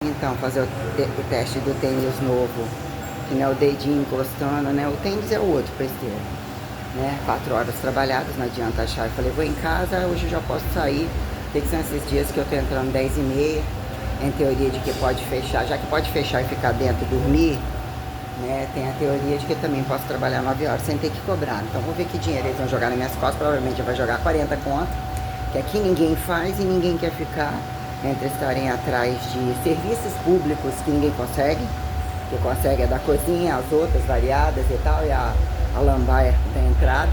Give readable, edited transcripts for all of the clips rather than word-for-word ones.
Então, fazer o teste do tênis novo, que não é o dedinho encostando, né? O tênis é o outro pra esteira, né? 4 horas trabalhadas, não adianta achar. Eu falei, vou em casa, hoje eu já posso sair. Tem que ser esses dias que eu tô entrando 10h30, em teoria de que pode fechar. Já que pode fechar e ficar dentro e dormir, né? Tem a teoria de que eu também posso trabalhar 9 horas sem ter que cobrar. Então, vou ver que dinheiro eles vão jogar nas minhas costas. Provavelmente vai jogar 40 conto, que aqui ninguém faz e ninguém quer ficar. Entre estarem atrás de serviços públicos que ninguém consegue, que consegue é da cozinha, as outras variadas e tal, e a lambaia da entrada,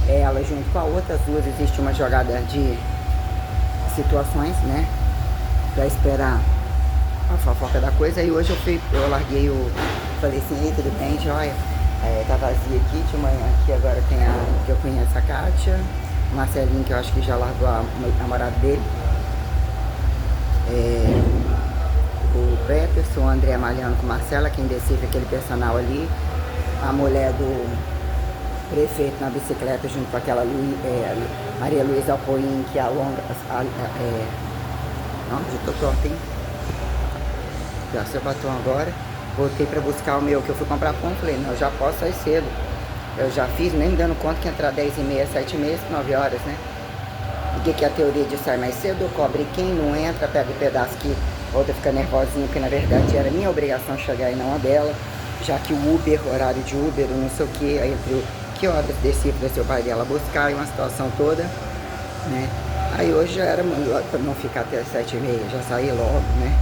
ela junto com a outra, as duas existe uma jogada de situações, né, pra esperar a fofoca da coisa. E hoje eu larguei falei assim, ei, tudo bem, joia? Tá vazia aqui, de manhã aqui, agora tem a que eu conheço, a Kátia, o Marcelinho, que eu acho que já largou a namorada dele, o Peterson, o André malhando com Marcela, quem decide aquele personal ali, a mulher do prefeito na bicicleta junto com aquela Maria Luísa Alpoim, que alonga não, já tô torta, hein? Já seu batom agora. Voltei pra buscar o meu, que eu fui comprar pão, falei, não, eu já posso sair cedo. Eu já fiz, nem me dando conta que entrar 10h30, 7h30, 9 horas, né? O que é a teoria de sair mais cedo? Cobre quem não entra, pega o pedaço que outra fica nervosinha, porque na verdade era minha obrigação chegar e não a dela, já que o Uber, horário de Uber, não sei o que, aí entre que horas descia para seu pai dela buscar e uma situação toda, né? Aí hoje já era para não ficar até as 7h30, já saí logo, né?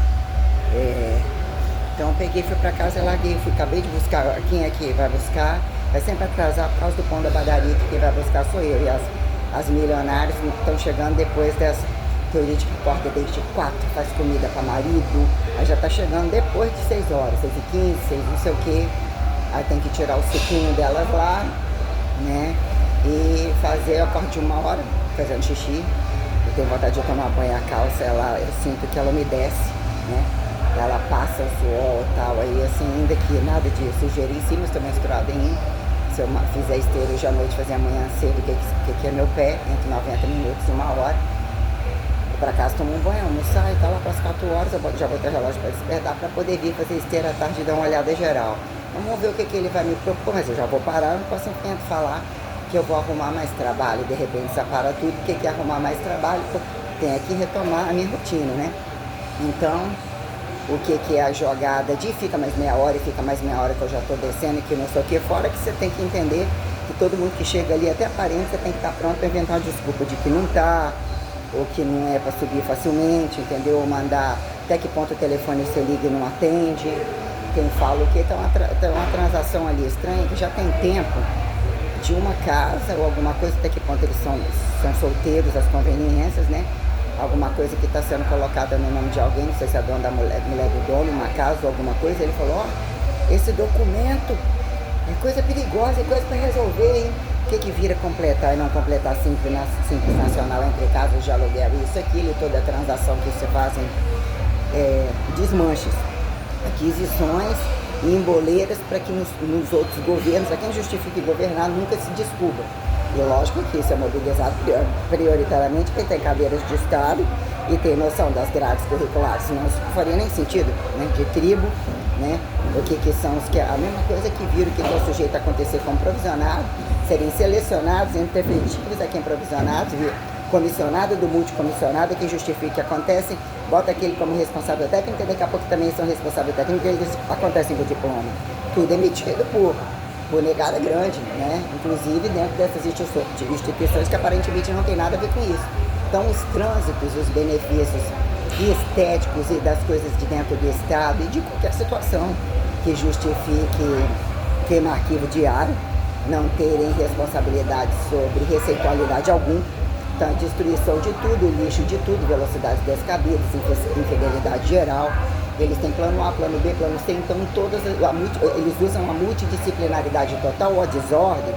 Então eu peguei, fui para casa, larguei, acabei de buscar, quem é que vai buscar? Vai sempre atrasar por causa do pão da padaria, que quem vai buscar sou eu, e as milionárias estão chegando depois dessa teoria de que acorda desde 4, faz comida para marido, aí já tá chegando depois de 6 horas, 6h15, 6 não sei o que, aí tem que tirar o suquinho delas lá, né, e fazer, eu acordo de 1 hora, fazendo xixi, eu tenho vontade de tomar banho, a calça, eu sinto que ela umedece, né, ela passa o suor e tal, aí assim, ainda que nada de sujeira em cima, estou menstruada ainda. Se eu fizer esteira hoje à noite, fazer amanhã cedo, que é meu pé, entre 90 minutos e 1 hora. Vou pra casa, tomo um banho, almoçar e tal, lá para as 4 horas, eu já vou ter relógio para despertar, para poder vir fazer esteira à tarde e dar uma olhada geral. Vamos ver o que ele vai me propor, mas eu já vou parar, eu não posso sempre falar que eu vou arrumar mais trabalho, de repente separa tudo, o que é arrumar mais trabalho? Tem que retomar a minha rotina, né? Então, o que é a jogada de fica mais meia hora e fica mais meia hora que eu já tô descendo e que não sei o que, fora que você tem que entender que todo mundo que chega ali, até aparente, você tem que estar pronto para inventar uma desculpa de que não tá, ou que não é para subir facilmente, entendeu? Ou mandar até que ponto o telefone você liga e não atende, quem fala o que, tem uma transação ali estranha que já tem tempo de uma casa ou alguma coisa, até que ponto eles são solteiros, as conveniências, né? Alguma coisa que está sendo colocada no nome de alguém, não sei se é a dona da mulher do dono, uma casa ou alguma coisa, ele falou, ó, esse documento é coisa perigosa, é coisa para resolver, hein? O que vira completar e não completar simples nacional entre casas de aluguel, isso, aquilo, e toda a transação que se fazem, desmanches, aquisições e emboleiras para que nos outros governos, a quem justifique governar, nunca se descubra. E lógico que isso é mobilizado prioritariamente quem tem cadeiras de Estado e tem noção das grades curriculares, senão isso não faria nem sentido, né? De tribo, né? O que são os que a mesma coisa que viram que está sujeito a acontecer com provisionado, serem selecionados entre efetivos a quem provisionados, comissionado do multicomissionado, que justifica que acontecem, bota aquele como responsável técnico e daqui a pouco também são responsáveis técnicos e eles acontecem com o diploma. Tudo emitido por negada grande, né? Inclusive dentro dessas instituições que aparentemente não tem nada a ver com isso. Então os trânsitos, os benefícios estéticos e das coisas de dentro do Estado e de qualquer situação que justifique queimar arquivo diário, não terem responsabilidade sobre receitualidade alguma, então destruição de tudo, lixo de tudo, velocidades descabidas, infidelidade geral. Eles têm plano A, plano B, plano C, então eles usam a multidisciplinaridade total, a desordem,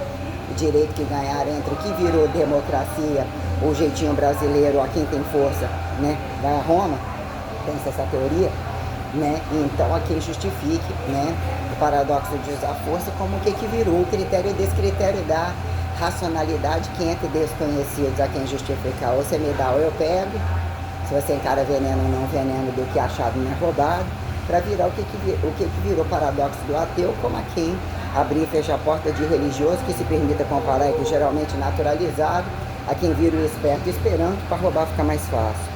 o direito que ganharam entre o que virou democracia, o jeitinho brasileiro, a quem tem força, né, vai a Roma, tem essa teoria, né, então a quem justifique, né, o paradoxo de usar força como o que virou o critério e descritério da racionalidade, quem é que desconhecidos a quem justificar, ou você me dá ou eu pego, se você encara veneno ou não veneno do que achado não é roubado, para virar o que virou paradoxo do ateu, como a quem abrir e fechar a porta de religioso que se permita comparar e que geralmente naturalizado, a quem vira o esperto esperando para roubar ficar mais fácil.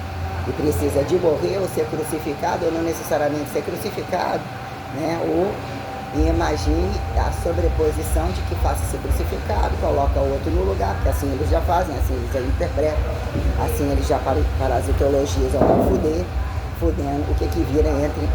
E precisa de morrer ou ser crucificado, ou não necessariamente ser crucificado, né? Ou imagine a sobreposição de que faça ser crucificado, coloca o outro no lugar, porque assim eles já fazem, assim eles interpretam, assim eles já parasitologizam para fudendo o que vira entre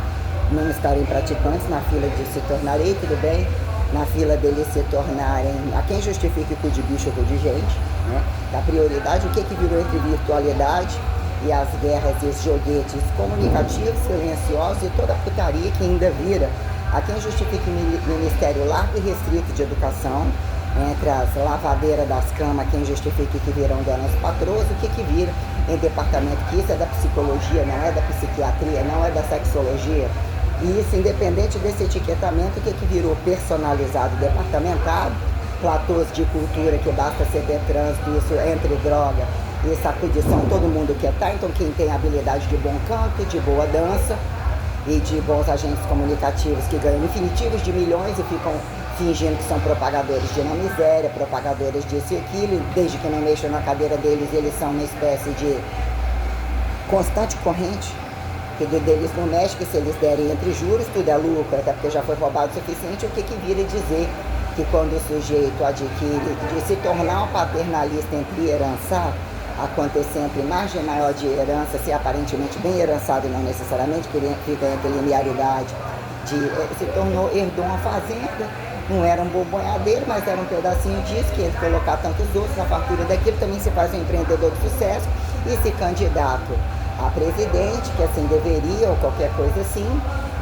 não estarem praticantes na fila de se tornarem, tudo bem, na fila deles se tornarem, a quem justifica o cu de bicho ou cu de gente, né? Da prioridade, o que virou entre virtualidade e as guerras e os joguetes comunicativos, silenciosos e toda a putaria que ainda vira a quem justifica o ministério largo e restrito de educação, entre as lavadeiras das camas, quem justifica que viram donas patroas, o que vira em departamento, que isso é da psicologia, não é da psiquiatria, não é da sexologia. E isso, independente desse etiquetamento, o que virou personalizado, departamentado, platôs de cultura que basta ser de trânsito, isso entre droga e sacudição, todo mundo quer estar. Então quem tem habilidade de bom canto, de boa dança e de bons agentes comunicativos que ganham infinitivos de milhões e ficam fingindo que são propagadores de não miséria, propagadores disso e aquilo, desde que não mexam na cadeira deles, eles são uma espécie de constante corrente, que deles não mexe, que se eles derem entre juros, tudo é lucro, até porque já foi roubado o suficiente, o que vira dizer que quando o sujeito adquire, de se tornar um paternalista entre herançar, acontecer entre margem maior de herança, ser aparentemente bem herançado e não necessariamente, que fica entre linearidade, se tornou, herdou uma fazenda, não era um boboiadeiro, mas era um pedacinho disso, que ele colocar tantos outros na fartura daquilo, também se faz um empreendedor de sucesso e se candidato a presidente, que assim deveria, ou qualquer coisa assim,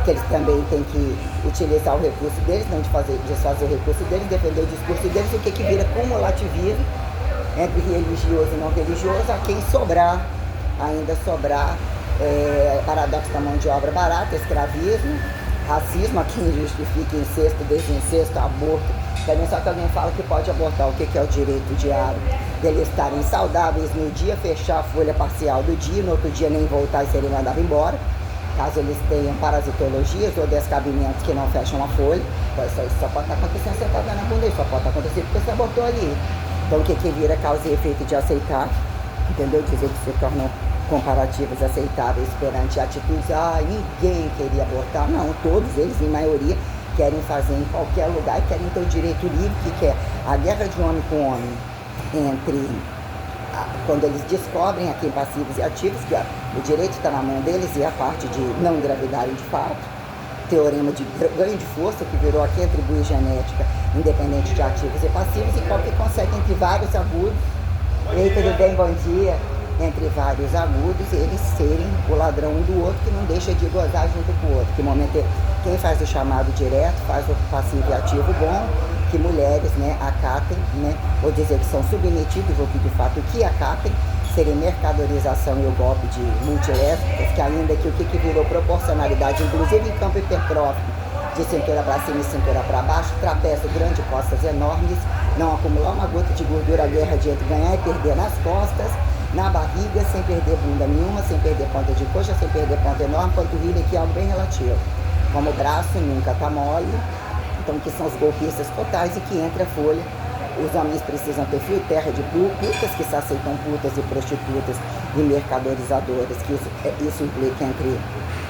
que eles também têm que utilizar o recurso deles, não desfazer o recurso deles, defender o discurso deles, o que vira cumulativismo entre religioso e não religioso, a quem sobrar, ainda sobrar, paradoxo da mão de obra barata, escravismo, racismo, a quem justifica incesto, desincesto, aborto. Também só que alguém fala que pode abortar, o que é o direito diário deles estarem saudáveis no dia, fechar a folha parcial do dia, no outro dia nem voltar e serem mandados embora, caso eles tenham parasitologias ou descabimentos que não fecham a folha. Isso só pode estar acontecendo sentada na bunda, só pode estar acontecendo porque você abortou ali. Então o que vira causa e efeito de aceitar, entendeu? Dizer que se tornam comparativos aceitáveis perante atitudes, ninguém queria abortar, não, todos eles, em maioria, querem fazer em qualquer lugar e querem ter o direito livre, que é a guerra de homem com homem, quando eles descobrem aqui passivos e ativos, que o direito está na mão deles e a parte de não engravidarem de fato, teorema de ganho de força, que virou aqui atribui genética, independente de ativos e passivos, e qual que consegue entre vários agudos, ei, tudo bem, bom dia, entre vários agudos, eles serem o ladrão um do outro, que não deixa de gozar junto com o outro, que momento quem faz o chamado direto, faz o passivo e ativo bom, que mulheres, né, acatem, né, ou dizer que são submetidos, ou que de fato que acatem, seria mercadorização e o golpe de multilésbicas, que ainda que o que virou proporcionalidade, inclusive em campo hipertrófico, de cintura para cima e cintura para baixo, trapézio grande, costas enormes, não acumular uma gota de gordura, a guerra de entre ganhar e perder nas costas, na barriga, sem perder bunda nenhuma, sem perder ponta de coxa, sem perder ponta enorme, panturrilha, que é algo bem relativo. Como o braço nunca tá mole, então que são os golpistas totais e que entra a folha. Os homens precisam ter fio terra de putas que se aceitam putas e prostitutas e mercadorizadoras, que isso implica entre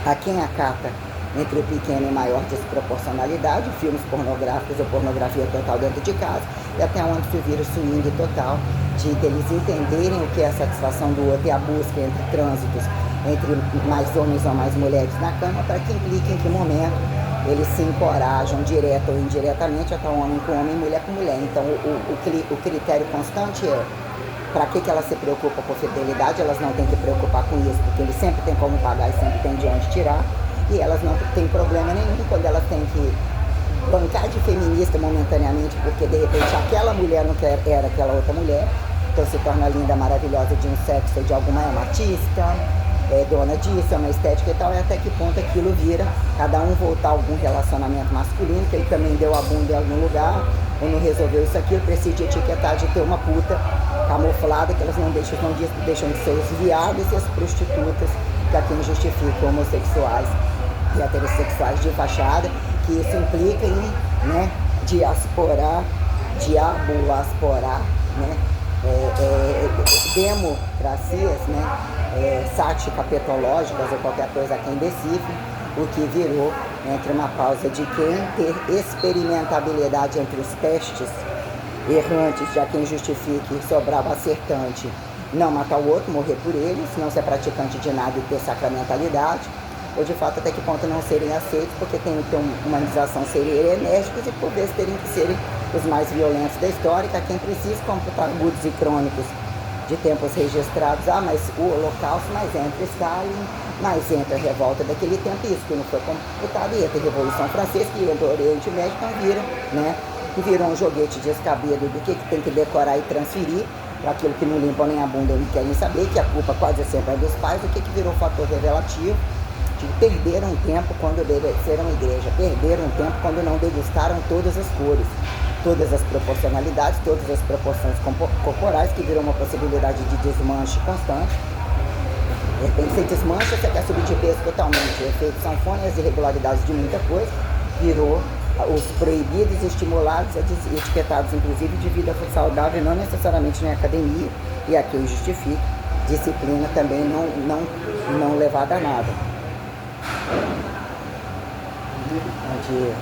a quem acata, entre o pequeno e maior desproporcionalidade, filmes pornográficos ou pornografia total dentro de casa, e até onde se vira o swing total, de eles entenderem o que é a satisfação do outro e a busca entre trânsitos, entre mais homens ou mais mulheres na cama, para que implique em que momento eles se encorajam, direto ou indiretamente, até homem com homem, mulher com mulher. Então o critério constante é para que elas se preocupam com fidelidade, elas não têm que preocupar com isso, porque eles sempre têm como pagar e sempre têm de onde tirar, e elas não têm problema nenhum quando elas têm que bancar de feminista momentaneamente, porque de repente aquela mulher não quer, era aquela outra mulher, então se torna linda, maravilhosa de um sexo ou de alguma, é matista, é dona disso, é uma estética e tal, e até que ponto aquilo vira, cada um voltar a algum relacionamento masculino, que ele também deu a bunda em algum lugar, ou não resolveu isso aqui, precisa de etiquetar de ter uma puta camuflada, que elas não deixam de ser os viados e as prostitutas, que é quem justifica homossexuais e heterossexuais de fachada, que isso implica em, né, diasporar, diaboasporar, né, democracias, né, sática-petológicas ou qualquer coisa a quem decifre, o que virou entre uma pausa de quem ter experimentabilidade entre os testes errantes, já quem justifique sobrar o acertante, não matar o outro, morrer por ele, se não ser praticante de nada e ter sacramentalidade, ou de fato até que ponto não serem aceitos, porque tem que ter uma humanização, serem enérgicos e por vezes terem que serem os mais violentos da história, que a quem precisa computar agudos e crônicos de tempos registrados, mas o Holocausto, mas entra Stalin, mas entra a revolta daquele tempo, isso que não foi computado, e entra a Revolução Francesa, que entra o Oriente Médio, então viram, né, que virou um joguete descabido do que tem que decorar e transferir, para aquilo que não limpam nem a bunda e não querem saber, que a culpa quase sempre é dos pais, o que virou fator revelativo, de perderam tempo quando obedeceram a igreja, perderam tempo quando não degustaram todas as cores, todas as proporcionalidades, todas as proporções corporais, que virou uma possibilidade de desmanche constante. De repente você desmancha, você quer subir de peso totalmente, efeitos sanfona e as irregularidades de muita coisa, virou os proibidos, estimulados, etiquetados inclusive de vida saudável, não necessariamente na academia, e aqui eu justifico, disciplina também não levada a nada. Onde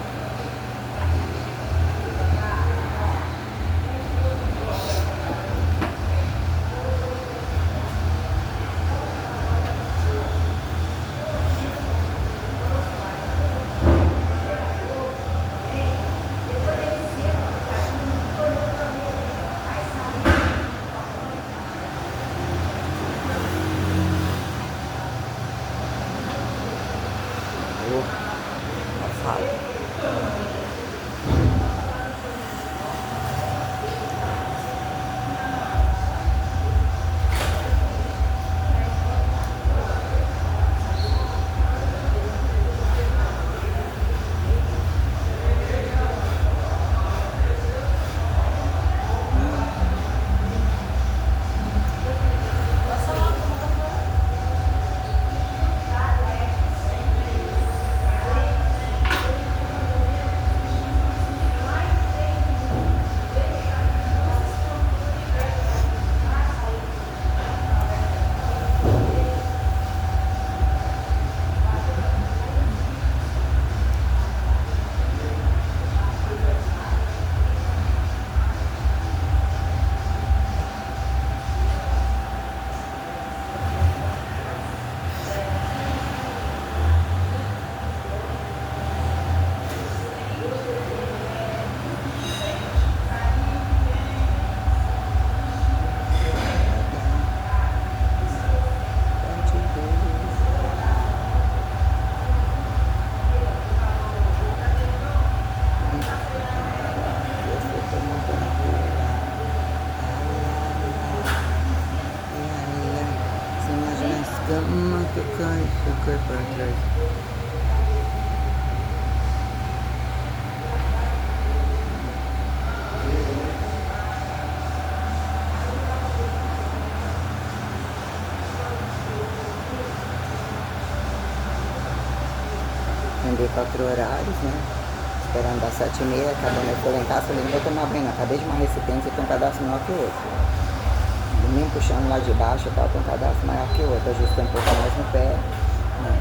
cai para trás. Andei 4 horários, né? Esperando das 7h30, cada um foi lá em casa, falei, não vou tomar banho, acabei de uma recipiente e tem um cadastro maior que o outro. Domingo puxando lá de baixo, tá, tem um cadastro maior que o outro, ajustei um pouco mais no pé, né?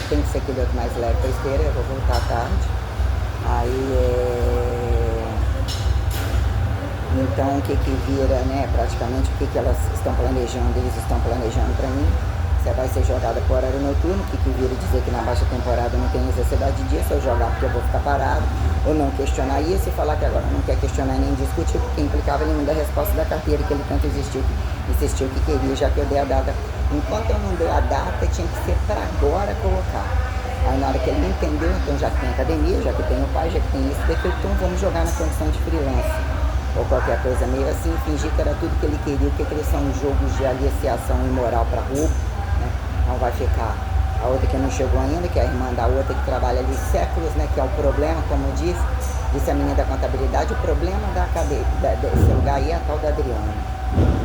Tem que ser aquele outro mais leve pra esteira, eu vou voltar à tarde. Aí então o que vira, né, praticamente o que elas estão planejando, eles estão planejando pra mim. Você vai ser jogada por horário noturno, que vira dizer que na baixa temporada não tem necessidade disso, eu jogar porque eu vou ficar parado, ou não questionar isso e falar que agora não quer questionar nem discutir, porque implicava ele não dar a resposta da carteira que ele tanto insistiu que queria, já que eu dei a data. Enquanto eu não dei a data, tinha que ser para agora colocar. Aí na hora que ele entendeu, então já que tem academia, já que tem o pai, já que tem isso, daqui, então vamos jogar na condição de freelance. Ou qualquer coisa meio assim, fingir que era tudo que ele queria, porque eles são jogos de aliciação imoral para roubo. Não vai ficar. A outra que não chegou ainda, que é a irmã da outra que trabalha ali séculos, né? Que é o problema, como eu disse, Disse a menina da contabilidade, o problema desse lugar aí é a tal da Adriana.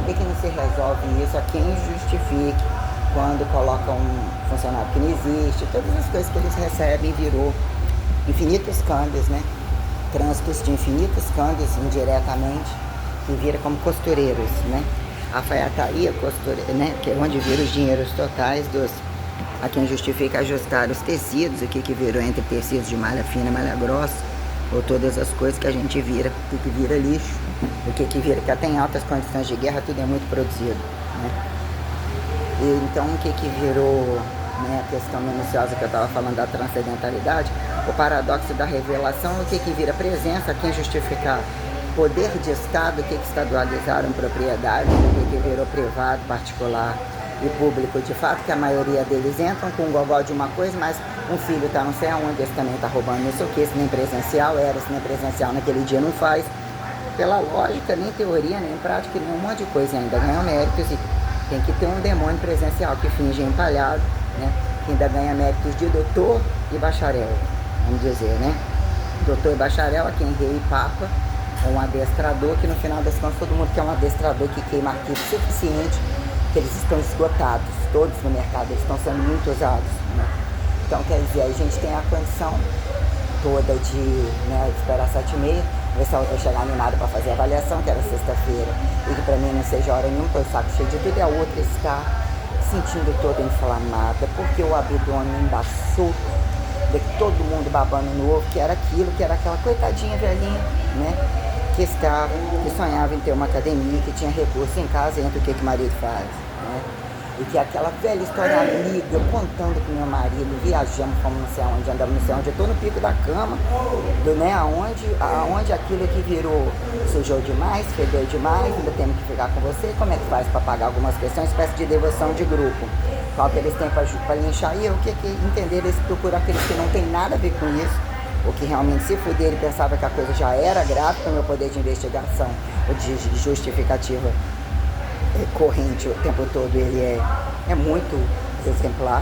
Por que não se resolve isso? A quem justifique quando coloca um funcionário que não existe, todas as coisas que eles recebem virou infinitos câmbios, né? Trânsitos de infinitos câmbios indiretamente, que vira como costureiros, né? A alfaiataria, costureira, né? Que é onde viram os dinheiros totais a quem justifica ajustar os tecidos, o que virou entre tecidos de malha fina e malha grossa, ou todas as coisas que a gente vira, o que vira lixo, o que vira, que até em altas condições de guerra tudo é muito produzido, né? E então o que virou, né, a questão minuciosa que eu estava falando da transcendentalidade, o paradoxo da revelação, o que vira presença, quem justificar poder de Estado, o que estadualizaram propriedade, o que virou privado, particular e público, de fato que a maioria deles entram com um gogó de uma coisa, mas um filho está não sei aonde, esse também está roubando não sei o que, esse nem presencial era, esse nem presencial naquele dia não faz, pela lógica, nem teoria, nem prática, nem um monte de coisa ainda ganham méritos e tem que ter um demônio presencial que finge empalhado, né? Que ainda ganha méritos de doutor e bacharel, vamos dizer, né? Doutor e bacharel, a quem rei e papa, ou um adestrador, que no final das contas todo mundo quer um adestrador que queima arquivo suficiente, que eles estão esgotados, todos no mercado, eles estão sendo muito usados, né? Então, quer dizer, a gente tem a condição toda de, né, esperar 7h30, ver se a outra chegar animada para fazer a avaliação, que era sexta-feira, e que para mim não seja hora nenhuma, estou saco cheio de tudo, e a outra está sentindo toda inflamada, porque o abdômen embaçou, de todo mundo babando no ovo, que era aquela coitadinha velhinha, né, que sonhava em ter uma academia, que tinha recurso em casa, entre o que o marido faz, né? E que aquela velha história amiga, contando com meu marido, viajamos, fomos não sei aonde, andamos não sei aonde, eu tô no pico da cama, né, aonde aquilo que virou, sujou demais, fedeu demais, ainda temos que ficar com você, como é que faz para pagar algumas questões, espécie de devoção de grupo, qual que eles têm para linchar, e o que entender, eles procuram aqueles que não tem nada a ver com isso, ou que realmente se fuder, ele pensava que a coisa já era grave, com o meu poder de investigação, ou de justificativa corrente o tempo todo, ele é muito exemplar,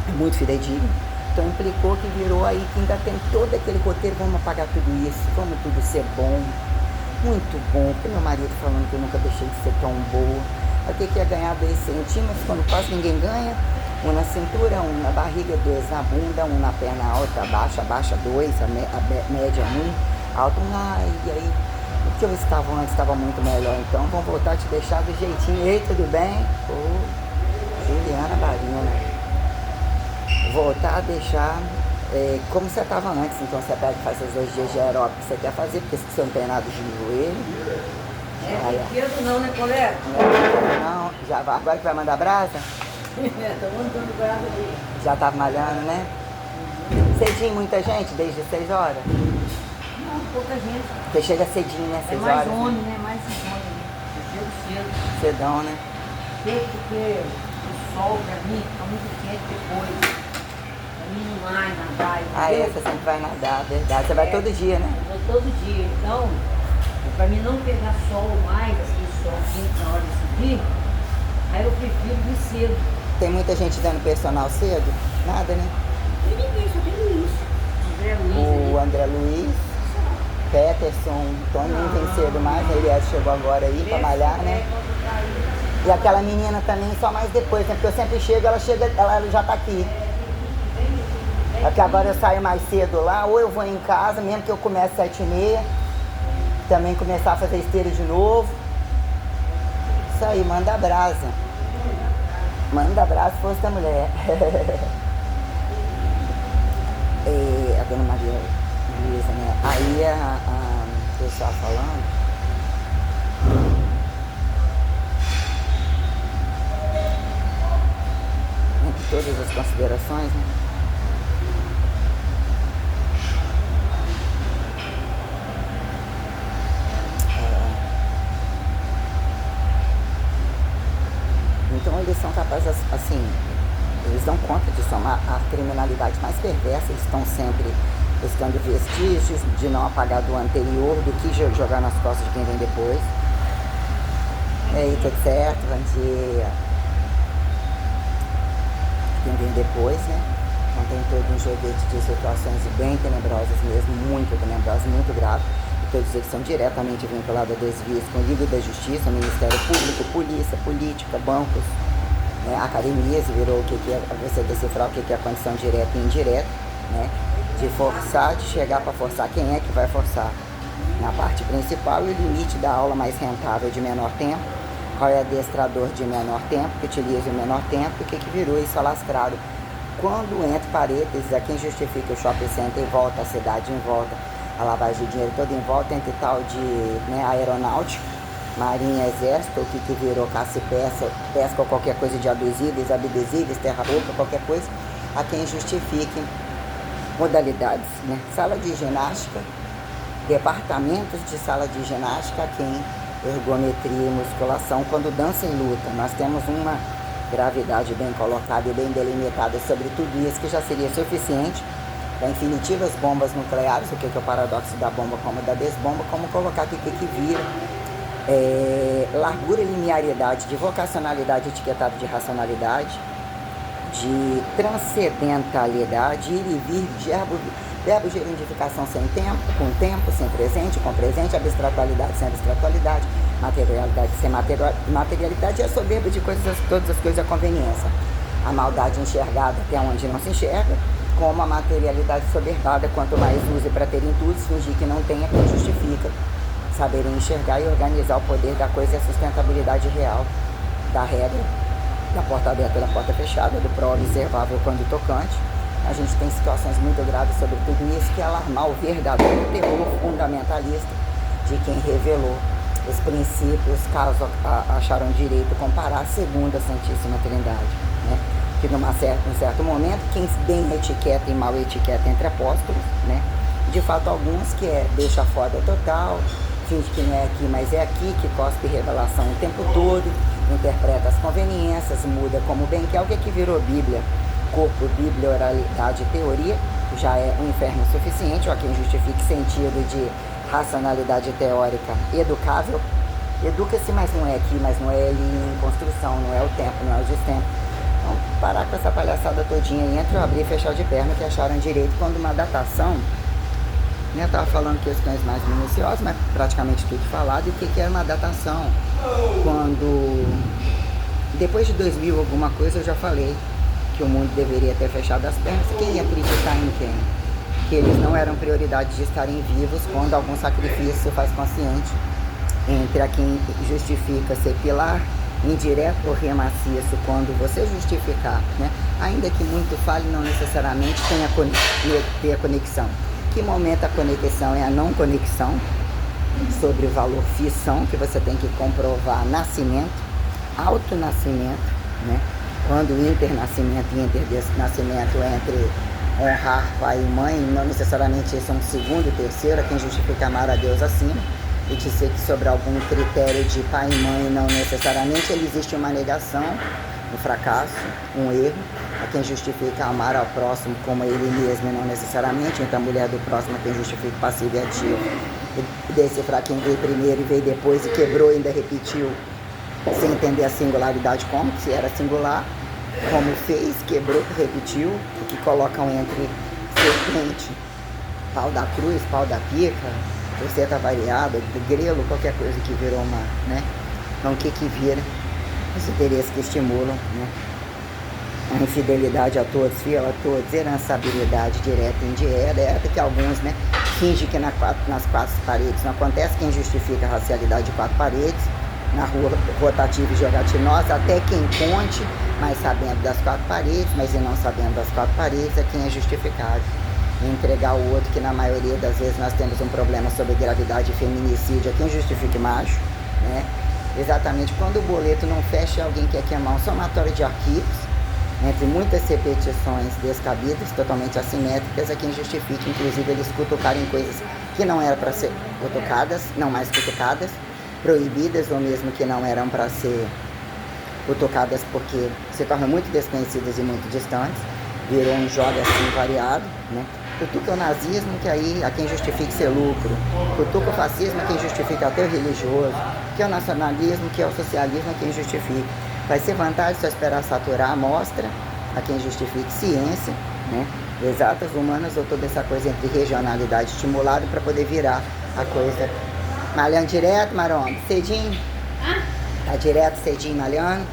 é muito fidedigno, então implicou que virou aí que ainda tem todo aquele roteiro, vamos apagar tudo isso, vamos tudo ser bom, muito bom, porque meu marido falando que eu nunca deixei de ser tão boa, o que ia ganhar 2 centímetros, quando quase ninguém ganha, um na cintura, um na barriga, 2 na bunda, um na perna alta, baixa 2, a média 1, alta 1, e aí o que eu estava antes estava muito melhor, então vamos voltar a te deixar do jeitinho. Ei, tudo bem? Juliana Barina. Voltar a deixar como você estava antes, então você pega e faz os 2 dias de aeróbico que você quer fazer, porque se você não tem nada de joelho. Peso não, né, colega? Não, já vai, agora que vai mandar brasa? Tô mandando brasa ali. Já estava malhando, né? Cedinho, muita gente, desde 6 horas? Não, pouca gente. Porque chega cedinho, né? 6 mais horas. homem, né? Mais homem. Eu chego cedo. Cedão, né? Cedo porque o sol pra mim fica muito quente depois. Pra mim não vai nadar. Você sempre vai nadar, verdade. Você vai todo dia, né? Eu vou todo dia. Então, pra mim não pegar sol mais, assim, sol 5 na hora de subir, aí eu prefiro vir cedo. Tem muita gente dando personal cedo? Nada, né? Tem ninguém, só tem Luiz. André Luiz. O André Luiz, Peterson, Tony nem vem cedo mais, ele chegou agora aí pra malhar, né? E aquela menina também só mais depois, né? Porque eu sempre chego, ela já tá aqui. É porque agora eu saio mais cedo lá, ou eu vou em casa, mesmo que eu comece 7h30, também começar a fazer esteira de novo. Isso aí, manda brasa. Manda abraço, força da mulher. A dona Maria Luísa, né? Aí eu estava falando. Entre todas as considerações, né? Então eles são capazes, assim, eles dão conta de somar a criminalidade mais perversa, eles estão sempre buscando vestígios de não apagar do anterior, do que jogar nas costas de quem vem depois. E aí, tudo certo, bom dia. Quem vem depois, né? contém todo um joguete de situações bem tenebrosas mesmo, muito tenebrosas, muito graves. Todos eles são diretamente vinculados a desvios com Liga da Justiça, Ministério Público, polícia, política, bancos, né, academias, virou o que é você decifrar o que é a condição direta e indireta, né, de forçar, de chegar para forçar. Quem é que vai forçar? Na parte principal, e o limite da aula mais rentável de menor tempo, qual é o adestrador de menor tempo, que utiliza o menor tempo, e o que virou isso alastrado. Quando entre parênteses, a quem justifica o shopping center em volta, a cidade em volta, a lavagem de dinheiro toda em volta, entre tal de, né, aeronáutica, marinha, exército, o que virou caça e pesca ou qualquer coisa de adesíveis, abdesíveis, terra roupa, qualquer coisa, a quem justifique modalidades, né? Sala de ginástica, departamentos de sala de ginástica, a quem ergometria e musculação, quando dança e luta. Nós temos uma gravidade bem colocada e bem delimitada sobre tudo isso, que já seria suficiente para infinitivas bombas nucleares, o que é o paradoxo da bomba como da desbomba, como colocar aqui o que vira largura e linearidade de vocacionalidade etiquetado de racionalidade, de transcendentalidade, ir e vir, verbo gerindificação sem tempo, sem presente, com presente, abstratualidade sem abstratualidade, materialidade sem materialidade, e a soberba de todas as coisas à conveniência. A maldade enxergada até onde não se enxerga, como a materialidade soberbada, quanto mais use para ter intuitos, fingir que não tem é que justifica. Saberem enxergar e organizar o poder da coisa e a sustentabilidade real da regra, da porta aberta e da porta fechada, do pró-observável quando tocante. A gente tem situações muito graves sobre tudo isso, que é alarmar o verdadeiro terror fundamentalista de quem revelou os princípios, caso acharam direito comparar a segunda Santíssima Trindade, né? Que num certo momento, quem bem etiqueta e mal etiqueta entre apóstolos, né? De fato, alguns que deixa fora total, finge que não é aqui, mas é aqui, que cospe revelação o tempo todo, interpreta as conveniências, muda como bem quer. O que virou Bíblia? Corpo, Bíblia, oralidade e teoria, já é um inferno suficiente, ou a quem justifique sentido de racionalidade teórica educável. Educa-se, mas não é aqui, mas não é ali em construção, não é o tempo, não é o destempo. Então, parar com essa palhaçada todinha aí, entre o abrir e fechar de perna, que acharam direito quando uma datação, né, eu estava falando questões mais minuciosas, mas praticamente tudo falado, e o que era uma datação. Quando, depois de 2000 alguma coisa, eu já falei que o mundo deveria ter fechado as pernas. Quem ia acreditar em quem? Que eles não eram prioridade de estarem vivos quando algum sacrifício se faz consciente entre a quem justifica ser pilar, indireto ou remaciço, quando você justificar, né? Ainda que muito fale, não necessariamente tenha ter a conexão. Que momento a conexão é a não conexão sobre o valor fissão, que você tem que comprovar nascimento, autonascimento, né? Quando internascimento e internascimento é entre honrar pai e mãe, não necessariamente isso é um segundo e terceiro, a quem justifica amar a Deus acima, e dizer que sobre algum critério de pai e mãe, não necessariamente, ele existe uma negação, um fracasso, um erro, a quem justifica amar ao próximo como a ele mesmo e não necessariamente, então a mulher do próximo é quem justifica passivo e ativo, e decifrar quem veio primeiro e veio depois e quebrou e ainda repetiu, sem entender a singularidade como, se era singular, como fez, quebrou, repetiu, o que colocam entre serpente, pau da cruz, pau da pica, torceta variada, grelo, qualquer coisa que virou uma, né? Então o que vira? Os interesses que estimulam, né? A infidelidade a todos, fiel a todos, herançabilidade direta e indireta, que alguns, né, fingem que nas quatro paredes não acontece, quem justifica a racialidade de quatro paredes, na rua rotativa e jogatinosa, até quem conte, mas sabendo das quatro paredes, mas e não sabendo das quatro paredes, é quem é justificado. E entregar o outro, que na maioria das vezes nós temos um problema sobre gravidade e feminicídio, é quem justifica macho, né? Exatamente, quando o boleto não fecha, alguém quer queimar um somatório de arquivos, entre muitas repetições descabidas, totalmente assimétricas, é quem justifica, inclusive, eles cutucarem coisas que não eram para ser cutucadas, não mais cutucadas, proibidas, ou mesmo que não eram para ser cutucadas porque se tornam muito desconhecidas e muito distantes, virou um jogo assim variado, né? Cutuca o nazismo, que aí a quem justifica ser lucro, cutuca o fascismo, a quem justifica até o religioso, que é o nacionalismo, que é o socialismo, a quem justifica. Vai ser vantagem só esperar saturar a amostra, a quem justifique ciência, né? Exatas, humanas ou toda essa coisa entre regionalidade estimulada para poder virar a coisa. Malhando direto, Maromba? Cedinho? Ah, Tá direto, cedinho, malhando?